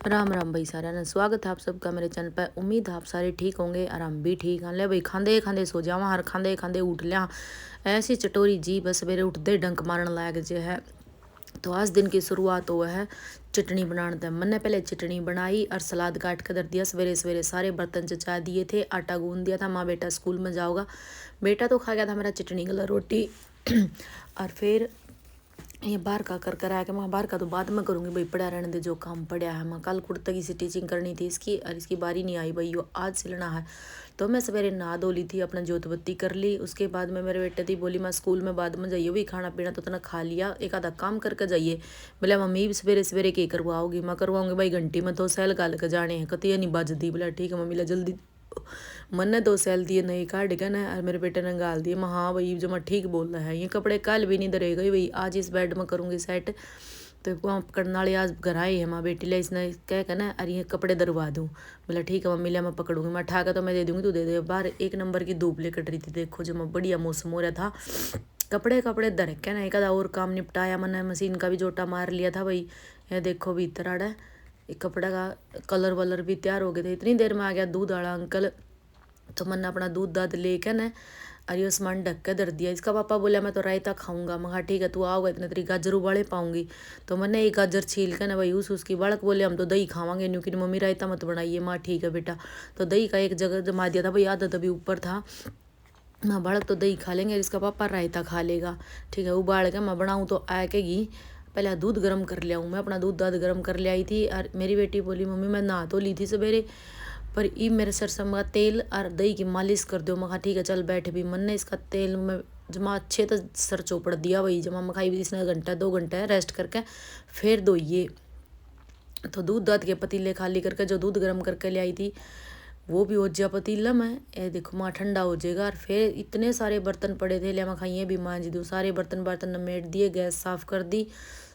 राम राम भाई सारा ने स्वागत है आप सबका मेरे चैनल पर। उम्मीद है आप सारे ठीक होंगे और हम भी ठीक हैं। ले भाई खांदे खांदे सो जावा हर खांदे खांदे उठ लिया। ऐसी चटोरी जी बस सवेरे उठते डंक मारन लायक जो है। तो आज दिन की शुरुआत हुआ है चटनी बनाने तक। मैंने पहले चटनी बनाई और सलाद काट कर धर दिया। सवेरे सवेरे सारे बर्तन चचा दिए थे, आटा गूंद दिया था। माँ बेटा स्कूल में जाओगा। बेटा तो खा गया था मेरा चटनी गला रोटी और फिर ये बाहर का कर आया कि मैं बाहर का तो बाद में करूँगी भाई, पड़ा रहने दे जो काम पड़ा है। मैं कल कुर्ते की स्टिचिंग करनी थी इसकी और इसकी बारी नहीं आई भाई, यो आज सिलना है। तो मैं सवेरे नहा धो ली थी, अपना जोत बत्ती कर ली। उसके बाद में मेरे बेटे थी बोली मैं स्कूल में बाद में जाइए भी, खाना पीना तो तना खा लिया, एक आधा काम करके जाइए। बोला मम्मी भी सवेरे सवेरे के करवाओगी? मैं करवाऊँगी भाई, घंटी में तो सैल गाल के जाने हैं, कती नहीं बजती। बोला ठीक है मम्मी ला जल्दी। मैंने 2 सैल दिए नहीं काट के ना, और मेरे बेटे ने गाल दिए। मैं हाँ भाई जो मैं ठीक बोल रहा है, ये कपड़े कल भी नहीं धरेगा भाई, आज इस बेड में करूँगी सेट। तो वहाँ करने वाले आज घर आए है माँ बेटी ले, इसने कह के ना अरे ये कपड़े धरवा दूँ। बोला ठीक है मम्मी ले मैं पकड़ूंगी। मैं ठा के तो मैं दे दूँगी, तू दे दे। बाहर एक नंबर की धूप ले कट रही थी, देखो जो मैं बढ़िया मौसम हो रहा था। कपड़े कपड़े धर के ना एक आधा और काम निपटाया मैंने, मशीन का भी जोटा मार लिया था भाई। ये देखो भी इतना आड़ा कपड़ा का कलर वलर भी तैयार हो गए थे। इतनी देर में आ गया दूध वाला अंकल। तो मैंने अपना दूध दाद लेकर ना और ये सामान ढक के धर दिया। इसका पापा बोला मैं तो रायता खाऊंगा। मैं कहा ठीक है तू आओगे इतने तेरी गाजर उबाले पाऊंगी। तो मैंने एक गाजर छील के ना भाई उसकी बालक बोले हम तो दही खावांगे न्यू कि मम्मी रायता मत बनाइए। माँ ठीक है बेटा। तो दही का एक जगह जमा दिया था भाई, आधा तभी ऊपर था। मैं बालक तो दही खा लेंगे, इसका पापा रायता खा लेगा। ठीक है उबाल के मैं बनाऊँ तो आएगी। पहले दूध गर्म कर लिया हूँ, मैं अपना दूध दाद गर्म कर ले आई थी। और मेरी बेटी बोली मम्मी मैं नहा तो ली थी सवेरे, पर ई मेरे सरसों का तेल और दही की मालिश कर दो। मैं कहा ठीक है चल बैठ भी। मन ने इसका तेल में जमा अच्छे तो सर चौपड़ दिया वही जमा मखाई भी, इसने घंटा 2 घंटा रेस्ट करके फिर धोइए। तो दूध दाद के पतीले खाली करके जो दूध गर्म करके ले आई थी वो भी हो जा पतीला में। ये देखो माँ ठंडा हो जाएगा। और फिर इतने सारे बर्तन पड़े थे, ले मैं खाइए भी मांझ दूँ। सारे बर्तन बर्तन नमेट दिए, गैस साफ़ कर दी।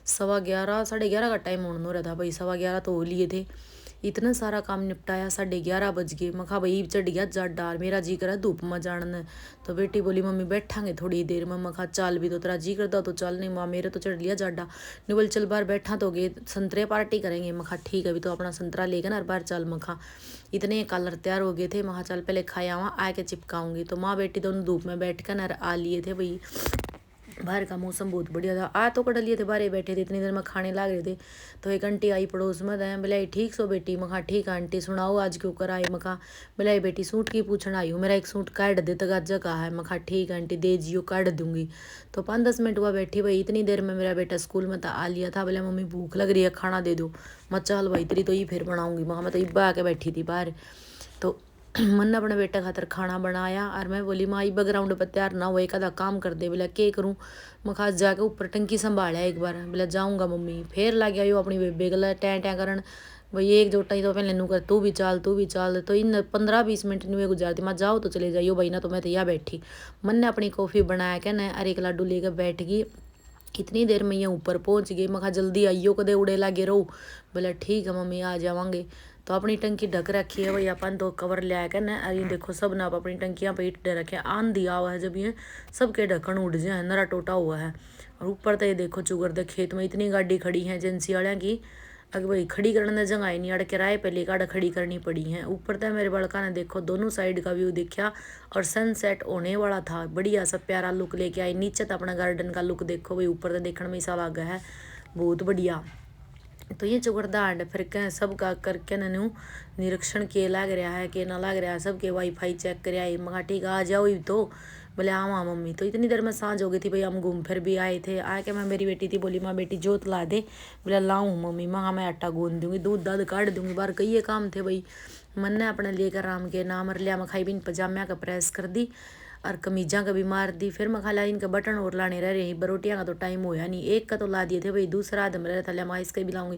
11:15 11:30 का टाइम होने हो रहा था भाई, 11:15 तो हो लिए थे। इतना सारा काम निपटाया, 11:30 बज गए। मैं कहा भाई चढ़ गया जट डार, मेरा जी करा धूप में जाने। तो बेटी बोली मम्मी बैठांगे थोड़ी देर में। मैं कहा चल भी तो तेरा जी करता तो चल। नहीं माँ मेरे तो चढ़ लिया जाडा। नहीं बोल चल बाहर बैठा तो गए संतरे पार्टी करेंगे। मैं कहा ठीक है भी तो अपना संतरा लेकर ना बाहर चल। मैं कहा इतने कलर तैयार हो गए थे। मैं कहा चल पहले खाया वहाँ आके चिपकाऊंगी। तो माँ बेटी दोनों धूप में बैठ कर ना आ लिए थे भाई। बाहर का मौसम बहुत बढ़िया था। आ तो कट लिए थे, बाहर बैठे थे, इतनी देर में खाने लग रहे थे। तो एक आंटी आई पड़ोस में, बोले ठीक सो बेटी। मैं कहा ठीक है आंटी सुनाओ आज क्यों कर आई। मैं कहा बोले बेटी सूट की पूछना आई हूँ, मेरा एक सूट काट दे तो गाजा का है। मैं कहा ठीक है आंटी दे जियो काट दूंगी। तो 5-10 मिनट हुआ बैठी भाई। इतनी देर में मेरा बेटा स्कूल में था आ लिया था। बोले मम्मी भूख लग रही है खाना दे दो। मैं चल भाई तेरी तो ये फिर बनाऊंगी। मैं तो इब्बा आके बैठी थी बाहर। तो मैंने अपने बेटे खातर खाना बनाया और मैं बोली माँ बैकग्राउंड पर तैयार ना हो, एक आधा काम कर दे। बोला के करूँ। मैं खास जाके ऊपर टंकी संभाला एक बार। बोला जाऊँगा मम्मी। फिर लग गया यो अपनी बेबे गला टैं टैं करन। भाई एक जोटा ही तो पहले नू कर तू भी चाल तू भी चाल। तो इन 15-20 मिनट नहीं गुजारती। मैं जाओ तो चले जाइयो भाई, ना तो मैं तो यहाँ बैठी। मैंने अपनी कॉफ़ी बनाया क्या ना और एक लड्डू लेकर बैठ गई। इतनी देर में ये ऊपर पहुंच गई। मैं कहा जल्दी आइयो कदे उड़े लागे रहो। बोला ठीक है मम्मी आ जावांगे। तो अपनी टंकी ढक रखी है भाई, अपन तो कवर ले आया ना। और ये देखो सब ना अपनी टंकियाँ पे ईट रखे, आंधी हुआ है जब ये सबके ढक्कन उड़ जाए, नरा टोटा हुआ है। और ऊपर तो ये देखो चुगर दे खेत में इतनी गाड़ी खड़ी है एजेंसी वाले की। अगर भाई खड़ी करने जगह ही नहीं, अड़ किराए पे लेकर खड़ी करनी पड़ी है। ऊपर तो मेरे बड़का ने देखो दोनों साइड का व्यू देखा और सनसेट होने वाला था। बढ़िया सा प्यारा लुक लेके आई। नीचे तो अपना गार्डन का लुक देखो भाई, ऊपर तो देखने में ऐसा लगा है बहुत बढ़िया। तो ये चुगरदांड फिर कह सब का करके ननू निरीक्षण के लग रहा है कि ना लग रहा है, सबके वाईफाई चेक कर आई। मगा ठीक आ जाओ ही तो। बोले आवा मम्मी। तो इतनी देर में सांझ हो गई थी भाई, हम घूम फिर भी आए थे। आके मैं मेरी बेटी थी बोली माँ बेटी जोत ला दे। बोला लाऊं मम्मी। माँ मैं आटा गूंद दूंगी, दूध दाद काट दूंगी। बाहर कई ये काम थे भाई। मैंने अपने लेकर राम के नाम लिया। मखाई बिन पजामिया का प्रेस कर दी और कमीजा का भी मार दी। फिर मैं खाला इनके बटन और लाने रह रही। बरोटियाँ का तो टाइम होया नहीं, एक का तो ला दिए थे भाई, दूसरा आदम रह था मैं इसके भी लाऊंगी।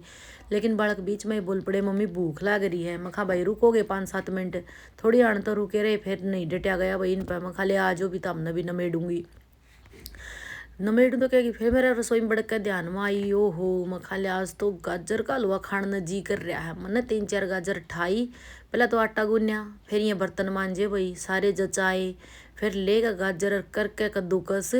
लेकिन बालक बीच में बोल पड़े मम्मी भूख लग रही है। मैं कहा भाई रुकोगे 5-7 मिनट, थोड़ी आन तो रुके रहे। फिर नहीं डटिया गया भाई इन पर। मैं खाले आ जाओ भी तो हमने भी नमेड़ूंगी। नमेड़ू तो कहेगी। फिर मेरा रसोई में बड़क के ध्यान में आई ओ हो। मैं खाले आज तो गाजर का हलवा खाने जी कर रहा है। मैंने 3-4 गाजर ठाई। पहले तो आटा गूंया, फिर ये बर्तन मांजे भाई सारे जचाए। फिर लेगा गाजर करके कद्दूकस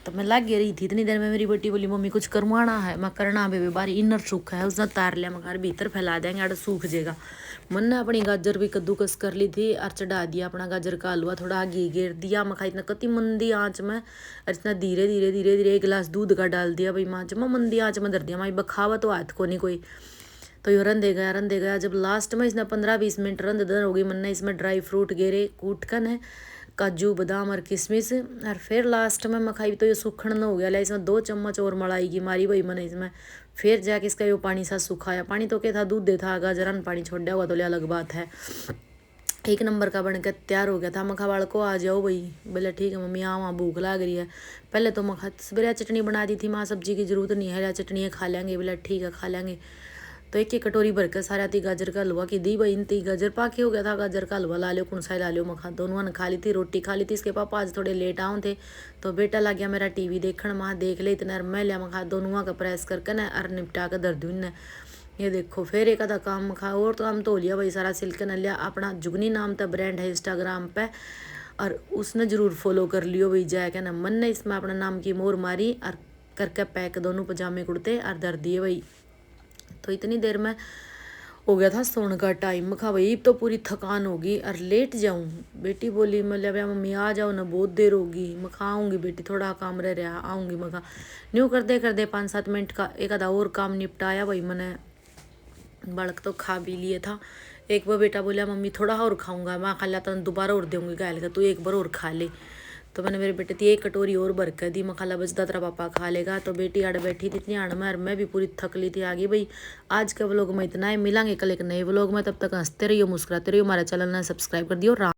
तो मैं लग रही थी इतनी देर में मेरी बेटी बोली मम्मी कुछ करवाना है। मैं करना बेबी बारी इनर सूखा है उसने तार लिया, मैं घर भीतर फैला देंगे आड़ सूख जाएगा। मन ने अपनी गाजर भी कद्दूकस कर ली थी और चढ़ा दिया अपना गाजर का हलवा, थोड़ा घी घेर दिया। मैं खाई इतना कति मंदी आँच में और इतना धीरे धीरे धीरे धीरे 1 गिलास दूध का डाल दिया भाई माँ मैं मंदी आँच में धर दिया। मैं बखावा तो हाथ को नहीं कोई, तो ये रंधे गया। जब लास्ट में इसने 15-20 मिनट रंध दर हो गई, मैंने इसमें ड्राई फ्रूट गेरे कूट कर है, काजू बादाम और किशमिश, और फिर लास्ट में मैं खाई तो ये सूखण न हो गया। ला इसमें 2 चम्मच और मलाई की मारी भाई मैंने इसमें। फिर जाके इसका ये पानी सा सुखाया, पानी तो क्या था दूध दे था, गाजरन पानी छोड़ दिया हुआ तो लिया अलग बात है। 1 नंबर का बनकर तैयार हो गया था। मैं खा को आ जाओ भाई, बोले ठीक है मम्मी आ वहाँ भूख लग रही है। पहले तो मैं सवेरे चटनी बना दी थी, माँ सब्जी की जरूरत नहीं है, चटनी खा लेंगे, बोले ठीक है खा लेंगे। तो 1 कटोरी भरकर सारा थी गाजर का हलवा की दी भाई। इनती गाजर पाके हो गया था, गाजर का हलवा ला लो कौन सा ला लो। मखा दोनों ने खा ली थी, रोटी खा ली थी। इसके पापा आज थोड़े लेट आऊँ थे तो बेटा लग गया मेरा टीवी देखण। वहाँ देख ले इतना मैं लिया मखा दोनों का प्रेस करके न और निपटा कर धर दूँ ने। ये देखो फिर एक आधा काम मखा और तो काम तो लिया भाई सारा सिल्क न लिया। अपना जुगनी नाम का ब्रांड है इंस्टाग्राम पे, और उसने ज़रूर फॉलो कर लियो भाई जाए ना। मन ने इसमें अपना नाम की मोर मारी और करके पैक दोनों पजामे कुर्ते और धर दिए भाई। तो इतनी देर में हो गया था सोने का टाइम। मखा भाई तो पूरी थकान होगी और लेट जाऊँ। बेटी बोली मतलब भैया मम्मी आ जाओ ना बहुत देर होगी। मखा आऊँगी बेटी थोड़ा काम रह रहा आऊँगी। मखा न्यू करते 5-7 मिनट का एक आधा और काम निपटाया भाई मैंने। बालक तो खा भी लिए था। एक बार बेटा बोला मम्मी थोड़ा और खाऊंगा, मैं खा लिया तो दोबारा और दूंगी गायल का, तू एक बार और खा ले। तो मैंने मेरे बेटे थी 1 कटोरी और भर कर दी। मखाला बचता तेरा पापा खा लेगा। तो बेटी आड़ बैठी थी इतनी आड़ में और मैं भी पूरी थक ली थी। आगे भाई आज के व्लॉग में इतना ही, मिलांगे कल एक नए व्लॉग में, तब तक हंसते रहियो मुस्कुराते रहियो। हमारा चैनल ने सब्सक्राइब कर दियो।